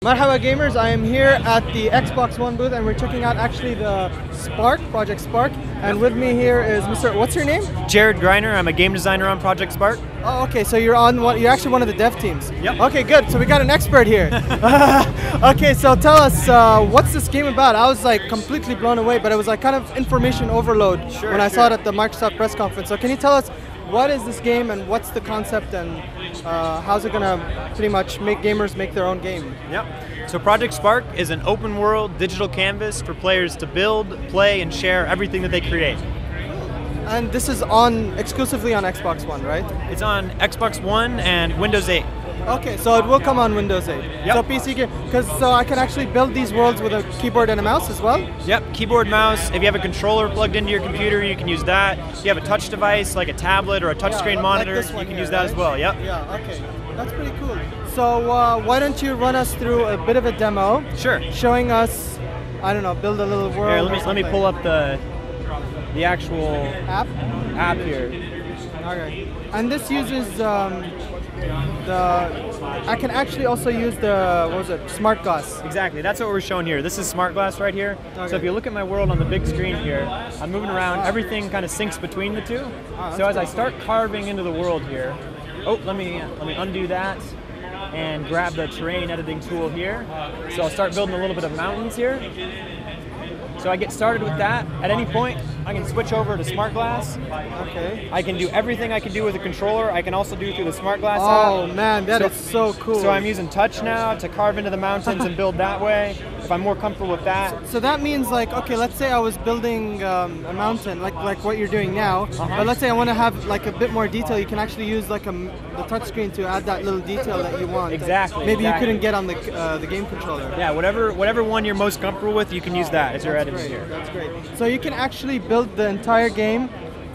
Marhaba gamers, I am here at the Xbox One booth and we're checking out actually the Spark, Project Spark. And with me here is Mr. What's your name? Jared Greiner. I'm a game designer on Project Spark. Oh, okay, so you're actually one of the dev teams. Yep. Okay, good. So we got an expert here. Okay, so tell us, what's this game about? I was like completely blown away, but it was like kind of information overload when I saw it at the Microsoft press conference. So can you tell us what is this game and what's the concept and how's it gonna pretty much make gamers make their own game? Yep. So Project Spark is an open world digital canvas for players to build, play, and share everything that they create. And this is exclusively on Xbox One, right? It's on Xbox One and Windows 8. Okay, so it will come on Windows 8. Yep. So PC game, so I can actually build these worlds with a keyboard and a mouse as well? Yep, keyboard, mouse. If you have a controller plugged into your computer, you can use that. If you have a touch device like a tablet or a touchscreen monitor, you can use that as well. Yep. Yeah, okay. That's pretty cool. So why don't you run us through a bit of a demo? Sure. Showing us, I don't know, build a little world. Here, let me pull up the actual app here. Okay. And this uses I can actually also use smart glass. Exactly, that's what we're showing here. This is smart glass right here. Okay. So if you look at my world on the big screen here, I'm moving around, everything kind of syncs between the two. So as I start carving into the world here, let me undo that and grab the terrain editing tool here. So I'll start building a little bit of mountains here. So I get started with that. At any point, I can switch over to smart glass. Okay. I can do everything I can do with a controller. I can also do through the smart glass app. Oh man, that is so cool. So I'm using touch now to carve into the mountains and build that way. If I'm more comfortable with that. So that means like, okay, let's say I was building a mountain, like what you're doing now. But let's say I want to have like a bit more detail. You can actually use like the touchscreen to add that little detail that you want. Exactly. Maybe you couldn't get on the game controller. Yeah, whatever one you're most comfortable with, you can use that as your editor here. That's great. So you can actually build the entire game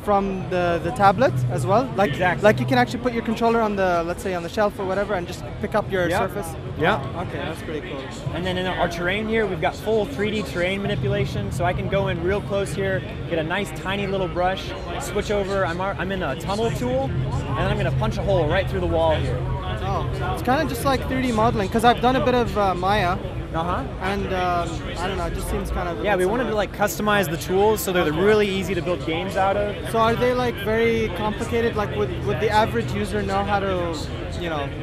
from the tablet as well. Like exactly. Like you can actually put your controller on let's say on the shelf or whatever, and just pick up your surface. Yeah. Okay, that's pretty cool. And then in our terrain here, we've got full 3D terrain manipulation, so I can go in real close here, get a nice tiny little brush, switch over. I'm in a tunnel tool, and then I'm going to punch a hole right through the wall here. Oh, it's kind of just like 3D modeling, because I've done a bit of Maya. And I don't know, it just seems kind of... Yeah, we wanted to like customize the tools so they're really easy to build games out of. So are they like very complicated? Like would the average user know how to,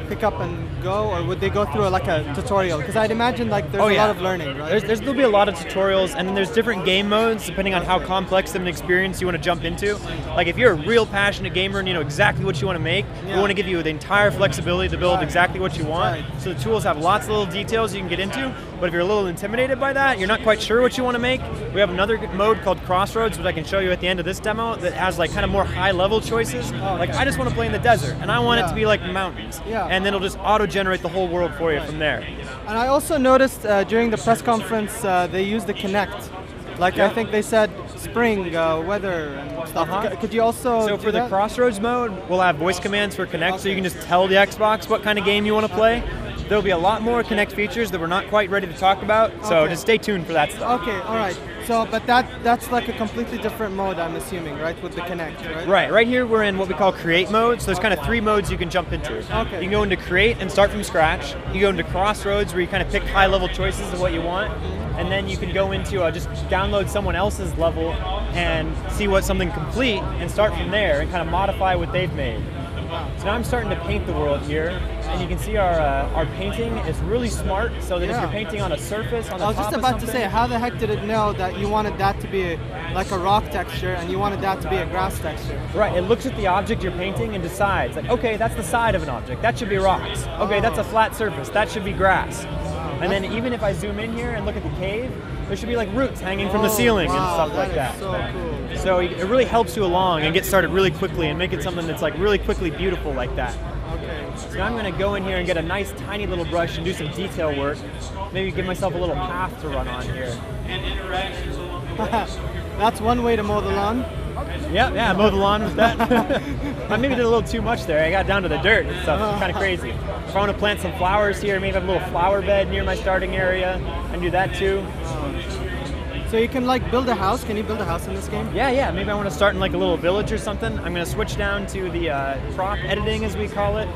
pick up and go, or would they go through like a tutorial? Because I'd imagine like there's a lot of learning, right? There'll be a lot of tutorials, and then there's different game modes depending on how complex of an experience you want to jump into. Like if you're a real passionate gamer and you know exactly what you want to make, we want to give you the entire flexibility to build exactly what you want. So the tools have lots of little details you can get into, but if you're a little intimidated by that, you're not quite sure what you want to make, we have another mode called Crossroads, which I can show you at the end of this demo, that has like kind of more high-level choices. Like I just want to play in the desert, and I want it to be like mountains. And then it'll just auto-generate the whole world for you from there. And I also noticed during the press conference they used the Connect. Like I think they said spring, weather, and stuff. Could you also So for the Crossroads mode, we'll have voice commands for Connect, so you can just tell the Xbox what kind of game you want to play. There'll be a lot more Connect features that we're not quite ready to talk about, so just stay tuned for that stuff. Okay, all right. So, but that's like a completely different mode, I'm assuming, right, with the Connect, right? Right here we're in what we call Create mode, so there's kind of 3 modes you can jump into. Okay. You can go into Create and start from scratch. You go into Crossroads, where you kind of pick high-level choices of what you want, and then you can go into just download someone else's level and see what's something complete, and start from there and kind of modify what they've made. So now I'm starting to paint the world here, and you can see our painting is really smart, so that if you're painting on a surface, on the top of something... I was just about to say, how the heck did it know that you wanted that to be like a rock texture and you wanted that to be a grass texture? Right, it looks at the object you're painting and decides, like, okay, that's the side of an object, that should be rocks. Okay, that's a flat surface, that should be grass. And then even if I zoom in here and look at the cave, there should be like roots hanging from the ceiling and stuff like that. So cool. So it really helps you along and get started really quickly and make it something that's like really quickly beautiful like that. Okay. So now I'm going to go in here and get a nice tiny little brush and do some detail work. Maybe give myself a little path to run on here. That's one way to mow the lawn. Yeah, mow the lawn with that. I maybe did a little too much there. I got down to the dirt and stuff. It's kind of crazy. If I want to plant some flowers here, maybe have a little flower bed near my starting area, and do that too. So you can like build a house. Can you build a house in this game? Yeah. Maybe I want to start in like a little village or something. I'm going to switch down to the prop editing, as we call it.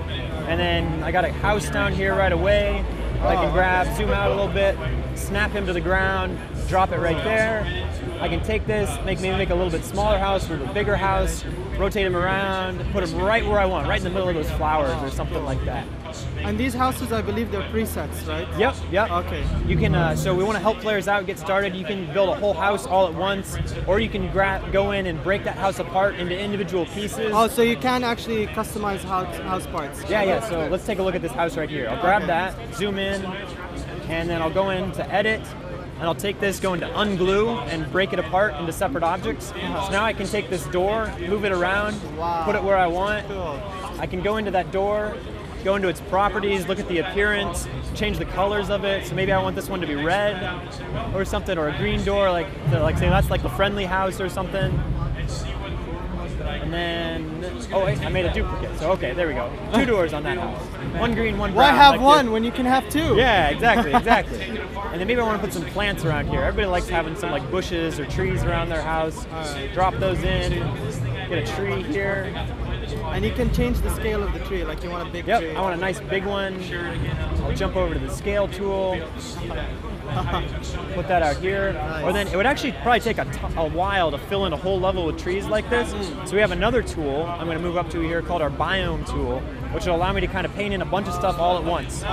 And then I got a house down here right away. I can grab, zoom out a little bit, snap him to the ground, drop it right there. I can take this, maybe make a little bit smaller house or a bigger house, rotate him around, put him right where I want, right in the middle of those flowers or something like that. And these houses, I believe they're presets, right? Yep. Okay. You can, so we want to help players out, get started. You can build a whole house all at once, or you can go in and break that house apart into individual pieces. Oh, so you can actually customize house parts. Yeah. So let's take a look at this house right here. I'll grab that, zoom in, and then I'll go into edit, and I'll take this, go into unglue, and break it apart into separate objects. So now I can take this door, move it around, put it where I want. Cool. I can go into that door, go into its properties, look at the appearance, change the colors of it. So maybe I want this one to be red or something, or a green door, like say that's like the friendly house or something. And then, oh wait, I made a duplicate. So okay, there we go. 2 doors on that house. One green, one brown. Why have like one this. when you can have 2? Yeah, exactly. And then maybe I want to put some plants around here. Everybody likes having some like bushes or trees around their house. Drop those in, get a tree here. And you can change the scale of the tree, like you want a big tree. Yep, I want a nice big one. I'll jump over to the scale tool, put that out here. Nice. Or then it would actually probably take a while to fill in a whole level with trees like this. So we have another tool I'm going to move up to here called our biome tool, which will allow me to kind of paint in a bunch of stuff all at once.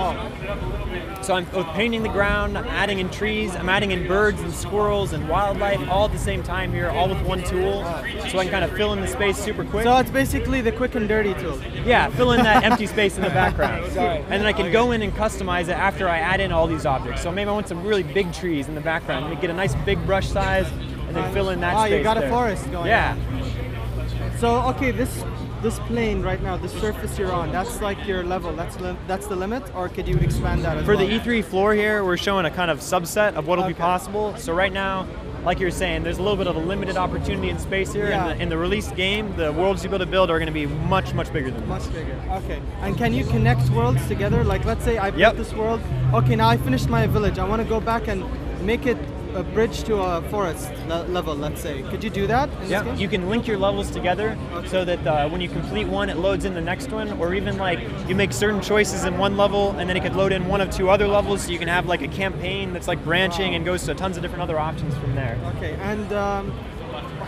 So I'm painting the ground, I'm adding in trees, I'm adding in birds and squirrels and wildlife all at the same time here, all with one tool. So I can kind of fill in the space super quick. So it's basically the quick and dirty tool. Yeah, fill in that empty space in the background. And then I can go in and customize it after I add in all these objects. So maybe I want some really big trees in the background. Let me get a nice big brush size and then fill in that space. Oh, you got there. a forest going on. So, okay, this plane right now, the surface you're on, that's like your level, that's the limit, or could you expand that as For well? the E3 floor here, we're showing a kind of subset of what'll be possible. So right now, like you're saying, there's a little bit of a limited opportunity in space here. Yeah. In the released game, the worlds you're able to build are going to be much, much bigger than this. Much bigger. Okay. And can you connect worlds together? Like, let's say I built this world. Okay, now I finished my village. I want to go back and make it a bridge to a forest level, let's say. Could you do that in this game? You can link your levels together so that when you complete one, it loads in the next one, or even like you make certain choices in one level and then it could load in one of 2 other levels, so you can have like a campaign that's like branching and goes to tons of different other options from there. Okay, and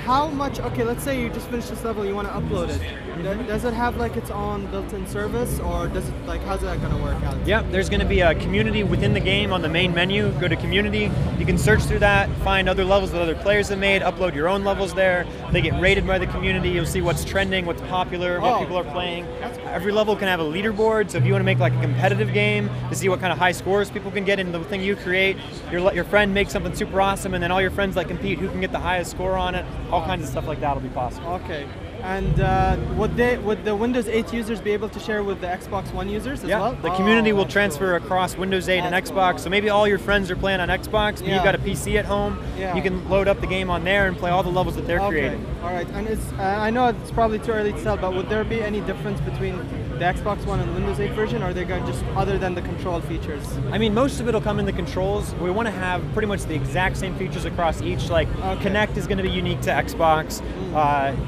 how much, okay, let's say you just finished this level, you want to upload it. Does it have like its own built-in service, or does it, like, how's that going to work out? Yep, there's going to be a community within the game on the main menu. Go to community, you can search through that, find other levels that other players have made, upload your own levels there. They get rated by the community, you'll see what's trending, what's popular, what people are playing. Every level can have a leaderboard, so if you want to make like a competitive game to see what kind of high scores people can get in the thing you create, your friend makes something super awesome, and then all your friends like compete who can get the highest score on it. All kinds of stuff like that will be possible. Okay. And would the Windows 8 users be able to share with the Xbox One users as well? The community will transfer across Windows 8 and Xbox. So maybe all your friends are playing on Xbox, but you've got a PC at home. You can load up the game on there and play all the levels that they're creating. All right. And it's I know it's probably too early to tell, but would there be any difference between the Xbox One and the Windows 8 version, or are they going just other than the control features? I mean, most of it will come in the controls. We want to have pretty much the exact same features across each. Like Kinect is going to be unique to Xbox.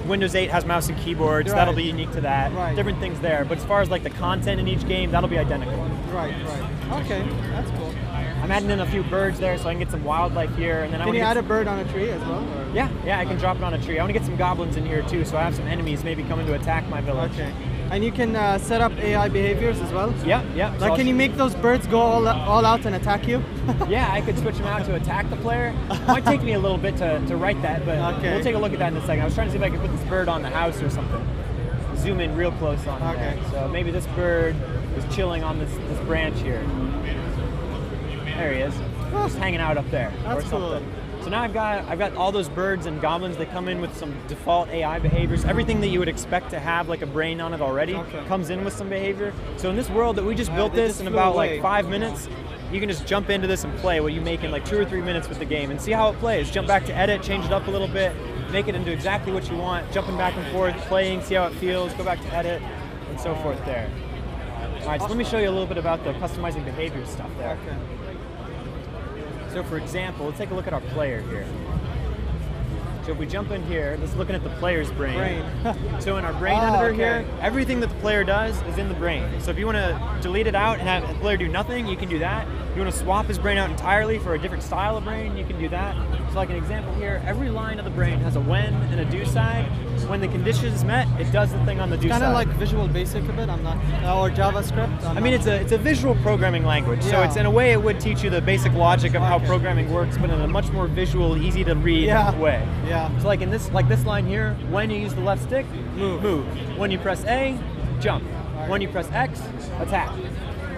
Windows 8 has mouse and keyboards. That'll be unique to that. Different things there. But as far as like the content in each game, that'll be identical. Right. Okay, that's cool. I'm adding in a few birds there so I can get some wildlife here. And then can you add a bird on a tree as well? Or? Yeah, I can drop it on a tree. I want to get some goblins in here too, so I have some enemies maybe coming to attack my village. Okay. And you can set up AI behaviors as well? Yeah. Like, can you make those birds go all out and attack you? Yeah, I could switch them out to attack the player. It might take me a little bit to write that, but we'll take a look at that in a second. I was trying to see if I could put this bird on the house or something. Zoom in real close on it. There. So maybe this bird is chilling on this branch here. There he is. Just hanging out up there or something. Cool. So now I've got all those birds and goblins that come in with some default AI behaviors. Everything that you would expect to have like a brain on it already comes in with some behavior. So in this world that we just built this in about like 5 minutes, you can just jump into this and play what you make in like 2 or 3 minutes with the game and see how it plays. Jump back to edit, change it up a little bit, make it into exactly what you want, jumping back and forth, playing, see how it feels, go back to edit, and so forth there. All right, so let me show you a little bit about the customizing behavior stuff there. So for example, let's take a look at our player here. So if we jump in here, let's looking at the player's brain. So in our brain Oh, editor okay. here, everything that the player does is in the brain. So if you want to delete it out and have the player do nothing, you can do that. You want to swap his brain out entirely for a different style of brain, you can do that. So like an example here, every line of the brain has a when and a do side. When the condition is met, it does the thing on the do side. Kind of like Visual Basic a bit. I'm not, or JavaScript. I mean, it's a visual programming language, so it's in a way it would teach you the basic logic of how programming works, but in a much more visual, easy to read way. Yeah. So like in this line here, when you use the left stick, move. When you press A, jump. When you press X, attack.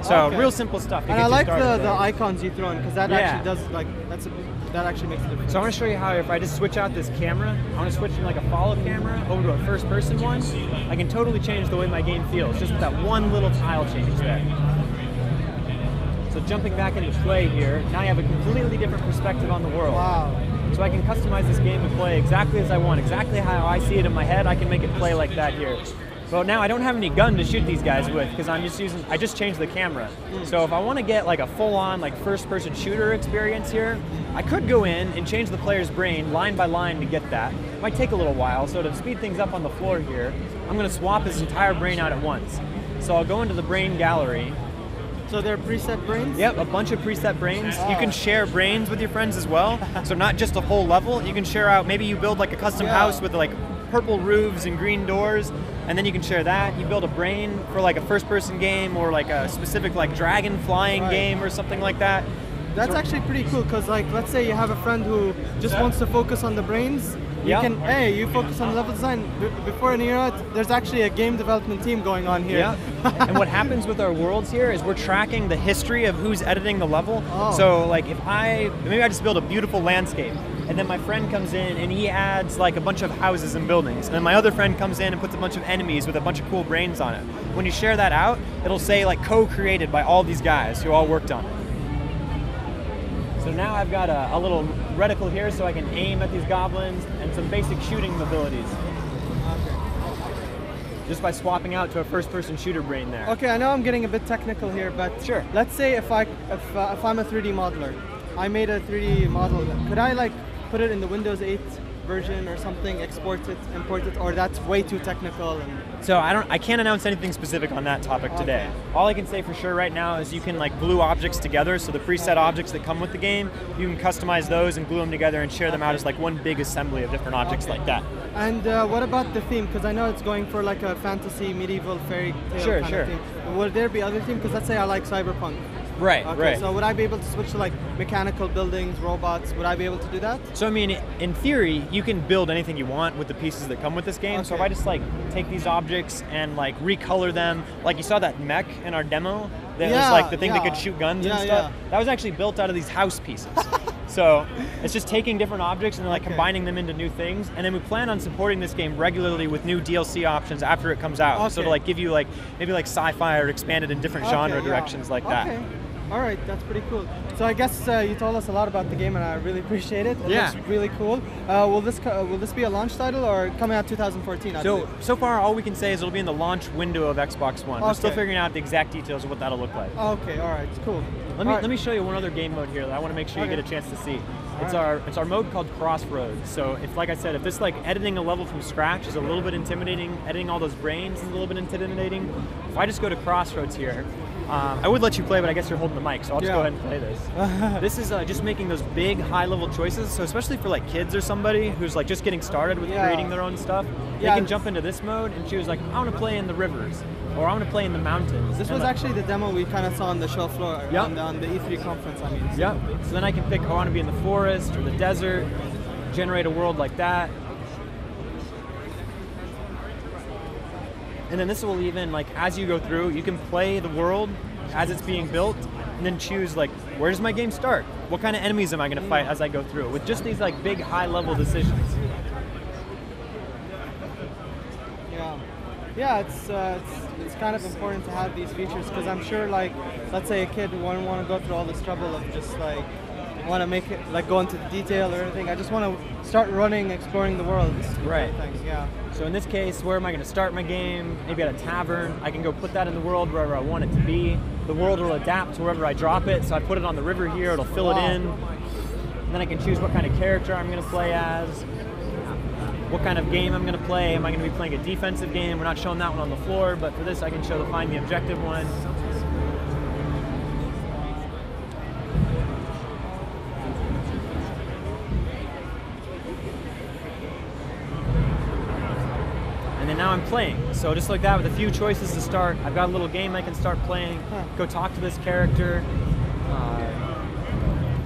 So real simple stuff. And I like the icons you throw in because that actually does that actually makes a difference. So I want to show you how if I just switch out this camera, I want to switch from like a follow camera over to a first person one, I can totally change the way my game feels just with that one little tile change there. So jumping back into play here, now I have a completely different perspective on the world. Wow. So I can customize this game to play exactly as I want, exactly how I see it in my head, I can make it play like that here. Well, now I don't have any gun to shoot these guys with because I just changed the camera. So if I want to get like a full-on like first-person shooter experience here, I could go in and change the player's brain line by line to get that. It might take a little while, so to speed things up on the floor here, I'm going to swap his entire brain out at once. So I'll go into the brain gallery. So they're preset brains? Yep, a bunch of preset brains. You can share brains with your friends as well. So not just a whole level, you can share out, maybe you build like a custom house with like purple roofs and green doors, and then you can share that. You build a brain for like a first-person game or like a specific like dragon flying game or something like that. That's actually pretty cool because like let's say you have a friend who just wants to focus on the brains. You can, hey, you focus on level design. Before an era, there's actually a game development team going on here. Yeah. And what happens with our worlds here is we're tracking the history of who's editing the level. So like if maybe I just build a beautiful landscape, and then my friend comes in and he adds like a bunch of houses and buildings, and then my other friend comes in and puts a bunch of enemies with a bunch of cool brains on it. When you share that out, it'll say like co-created by all these guys who all worked on it. So now I've got a little reticle here so I can aim at these goblins and some basic shooting abilities. Just by swapping out to a first-person shooter brain there. Okay, I know I'm getting a bit technical here, but let's say if I'm a 3D modeler, I made a 3D model. Could I like put it in the Windows 8 version or something, export it, import it, or that's way too technical? So I can't announce anything specific on that topic today. All I can say for sure right now is you can like glue objects together. So the preset objects that come with the game, you can customize those and glue them together and share them out as like one big assembly of different objects like that. And what about the theme? Because I know it's going for like a fantasy, medieval, fairy tale kind of theme. Would there be other themes? Because let's say I like cyberpunk. Right. So would I be able to switch to like mechanical buildings, robots? Would I be able to do that? So I mean, in theory, you can build anything you want with the pieces that come with this game. So if I just like take these objects and like recolor them, like you saw that mech in our demo, that was like the thing that could shoot guns and stuff. That was actually built out of these house pieces. So it's just taking different objects and like combining them into new things. And then we plan on supporting this game regularly with new DLC options after it comes out. So to like give you like maybe like sci-fi or expanded in different genre directions like that. All right, that's pretty cool. So I guess you told us a lot about the game, and I really appreciate it. It looks really cool. Will this be a launch title or coming out 2014? So far, all we can say is it'll be in the launch window of Xbox One. We're still figuring out the exact details of what that'll look like. Okay, all right, cool. Let me show you one other game mode here that I want to make sure you get a chance to see. It's our mode called Crossroads. So if, like I said, if this like editing a level from scratch is a little bit intimidating, editing all those brains is a little bit intimidating. If I just go to Crossroads here. I would let you play, but I guess you're holding the mic, so I'll just go ahead and play this. This is just making those big, high-level choices. So especially for like kids or somebody who's like just getting started with creating their own stuff, they can jump into this mode and choose like, I want to play in the rivers, or I want to play in the mountains. This was actually the demo we kind of saw on the show floor on the E3 conference. I mean. Yep. So then I can pick, I want to be in the forest or the desert, generate a world like that. And then this will even, like, as you go through, you can play the world as it's being built, and then choose, like, where does my game start? What kind of enemies am I going to fight as I go through? With just these, like, big, high-level decisions. Yeah, it's kind of important to have these features, because I'm sure, like, let's say a kid won't want to go through all this trouble of just, like, want to make it, like, go into detail or anything. I just want to start running, exploring the world. Right. Yeah. So in this case, where am I going to start my game? Maybe at a tavern. I can go put that in the world wherever I want it to be. The world will adapt to wherever I drop it. So I put it on the river here, it'll fill it in. And then I can choose what kind of character I'm going to play as. what kind of game I'm going to play. Am I going to be playing a defensive game? We're not showing that one on the floor, but for this I can show the find the objective one. And then now I'm playing. So just like that, with a few choices to start, I've got a little game I can start playing, go talk to this character.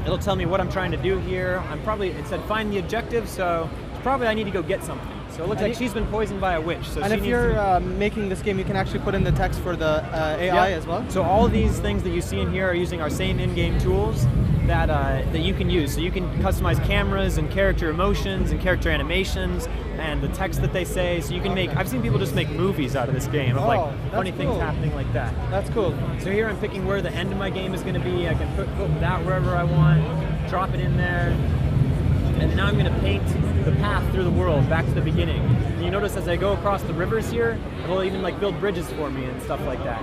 It'll tell me what I'm trying to do here. It said find the objective, so probably I need to go get something. So it looks like she's been poisoned by a witch. So and if you're making this game, you can actually put in the text for the AI as well? So all of these things that you see in here are using our same in-game tools that you can use. So you can customize cameras and character emotions and character animations and the text that they say. So you can make, I've seen people just make movies out of this game of like funny things happening like that. That's cool. So here I'm picking where the end of my game is going to be. I can put that wherever I want, drop it in there. And now I'm going to paint the path through the world back to the beginning. And you notice as I go across the rivers here, it'll even like build bridges for me and stuff like that.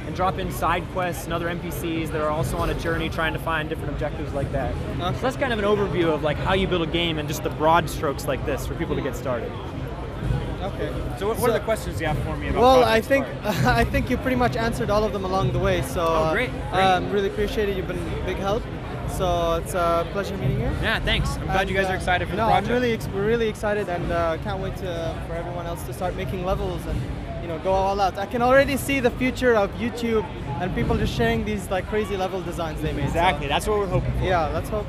And drop in side quests and other NPCs that are also on a journey trying to find different objectives like that. So that's kind of an overview of like how you build a game and just the broad strokes like this for people to get started. Okay. So what are the questions you have for me about Well, Project I think you pretty much answered all of them along the way. So great. Really appreciate it. You've been a big help. So it's a pleasure meeting you. Yeah, thanks. I'm glad you guys are excited for the project. We're really excited, and can't wait for everyone else to start making levels and go all out. I can already see the future of YouTube and people just sharing these like crazy level designs they made. Exactly. So, that's what we're hoping for. Yeah, let's hope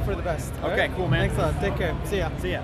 for the best. Okay, cool, man. Thanks a lot. Take care. See ya. See ya.